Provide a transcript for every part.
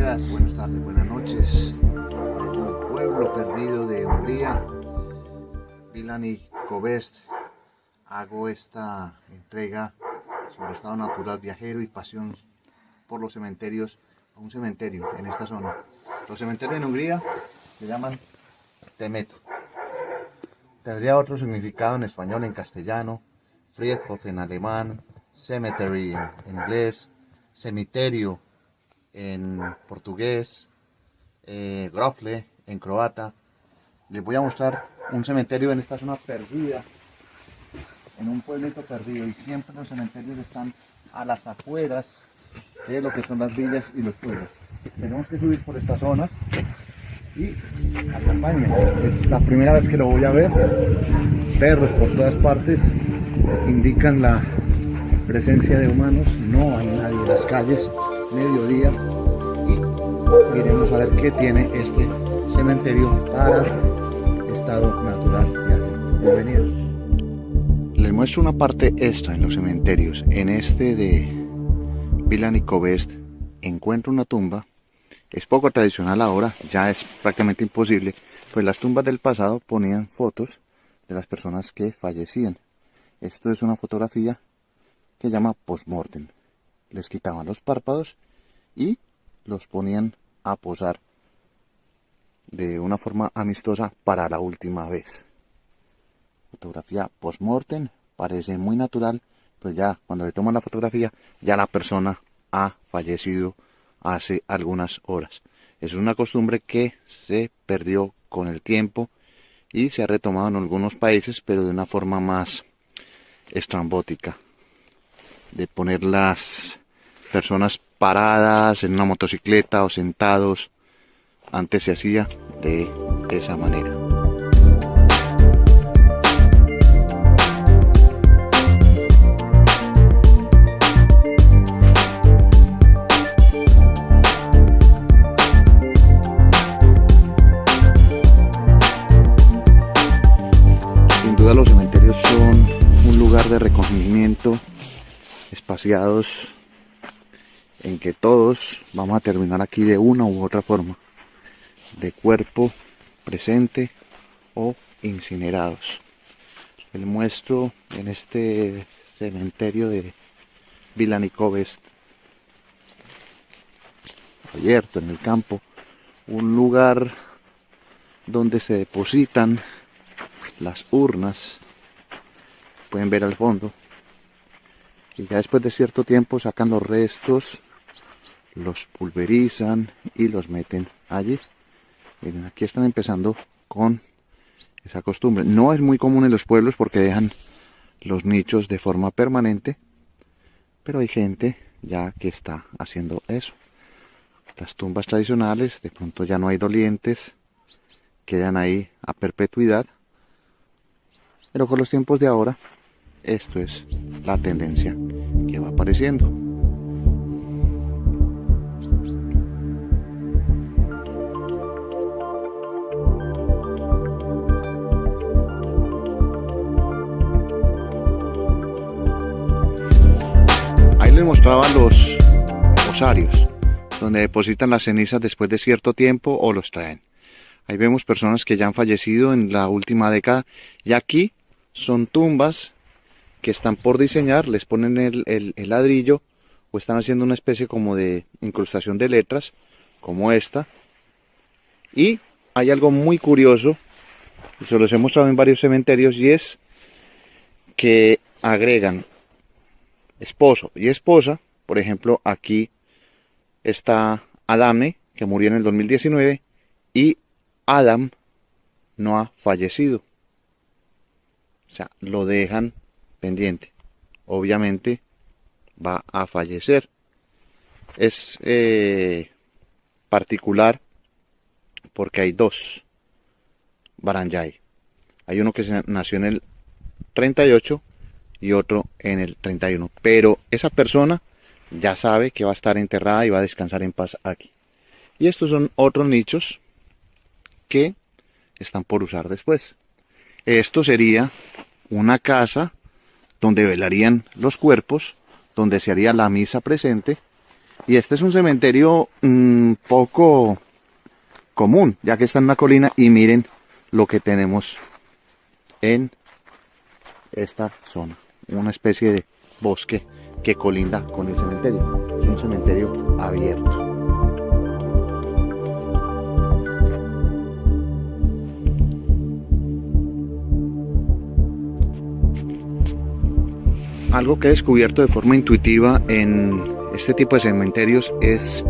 días, buenas tardes, buenas noches. Desde un pueblo perdido de Hungría, Vilaní-Kövesd, hago esta entrega sobre estado natural viajero y pasión por los cementerios, a un cementerio en esta zona. Los cementerios en Hungría se llaman Temeto. Tendría otro significado en español, en castellano, Friedhof en alemán, cemetery en inglés, cementerio en portugués, grofle en croata. Les voy a mostrar un cementerio en esta zona perdida, en un pueblito perdido, y siempre los cementerios están a las afueras de lo que son las villas y los pueblos. Tenemos que subir por esta zona y acompáñenme. Es la primera vez que lo voy a ver. Perros por todas partes indican la presencia de humanos. No hay nadie en las calles, mediodía, y iremos a ver qué tiene este cementerio para estado natural. Bienvenidos. Les muestro una parte extra en los cementerios. En este de Vilaní-Kövesd encuentro una tumba. Es poco tradicional ahora, ya es prácticamente imposible, pues las tumbas del pasado ponían fotos de las personas que fallecían. Esto es una fotografía que llama post-mortem. Les quitaban los párpados y los ponían a posar de una forma amistosa para la última vez. Fotografía post-mortem, parece muy natural, pues ya cuando le toman la fotografía ya la persona ha fallecido hace algunas horas. Es una costumbre que se perdió con el tiempo y se ha retomado en algunos países, pero de una forma más estrambótica, de poner las personas paradas en una motocicleta o sentados. Antes se hacía de esa manera. Sin duda los cementerios son un lugar de recogimiento, espaciados, en que todos vamos a terminar aquí de una u otra forma, de cuerpo presente o incinerados. Les muestro en este cementerio de Vilaní-Kövesd, abierto en el campo, un lugar donde se depositan las urnas. Pueden ver al fondo, y ya después de cierto tiempo sacan los restos, los pulverizan y los meten allí. Miren, aquí están empezando con esa costumbre. No es muy común en los pueblos porque dejan los nichos de forma permanente, pero hay gente ya que está haciendo eso. Las tumbas tradicionales, de pronto ya no hay dolientes, quedan ahí a perpetuidad, pero con los tiempos de ahora, esto es la tendencia que va apareciendo. Ahí les mostraba los osarios, donde depositan las cenizas después de cierto tiempo o los traen. Ahí vemos personas que ya han fallecido en la última década, y aquí son tumbas que están por diseñar. Les ponen el ladrillo, o están haciendo una especie como de incrustación de letras, como esta. Y hay algo muy curioso, y se los he mostrado en varios cementerios, y es que agregan esposo y esposa. Por ejemplo, aquí está Adame, que murió en el 2019, y Adam no ha fallecido. O sea, lo dejan pendiente. Obviamente va a fallecer. Es particular porque hay dos Baranjay. Hay uno que nació en el 38 y otro en el 31. Pero esa persona ya sabe que va a estar enterrada y va a descansar en paz aquí. Y estos son otros nichos que están por usar después. Esto sería una casa donde velarían los cuerpos, donde se haría la misa presente, Y este es un cementerio poco común, ya que está en una colina, y miren lo que tenemos en esta zona, una especie de bosque que colinda con el cementerio. Es un cementerio abierto. Algo que he descubierto de forma intuitiva en este tipo de cementerios es,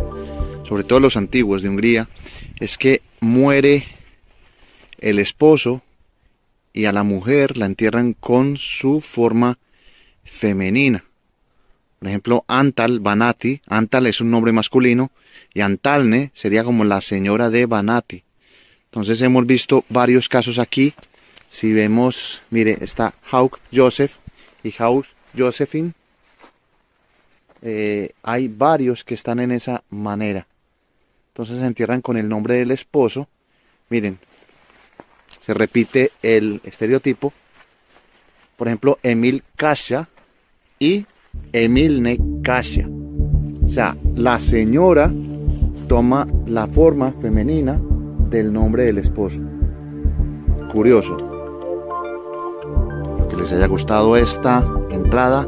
sobre todo los antiguos de Hungría, es que muere el esposo y a la mujer la entierran con su forma femenina. Por ejemplo, Antal Banati, Antal es un nombre masculino y Antalne sería como la señora de Banati. Entonces hemos visto varios casos aquí. Si vemos, mire, está Hauk Joseph y Hauk Josephine. Hay varios que están en esa manera. Entonces se entierran con el nombre del esposo. Miren, se repite el estereotipo. Por ejemplo, Emil Kasia y Emilne Kasia. O sea, la señora toma la forma femenina del nombre del esposo. Curioso. Espero que les haya gustado esta entrada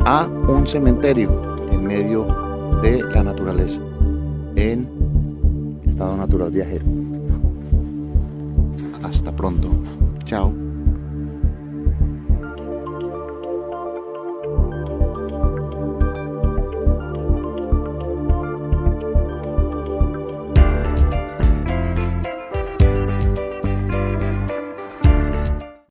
a un cementerio en medio de la naturaleza, en estado natural viajero. Hasta pronto. Chao.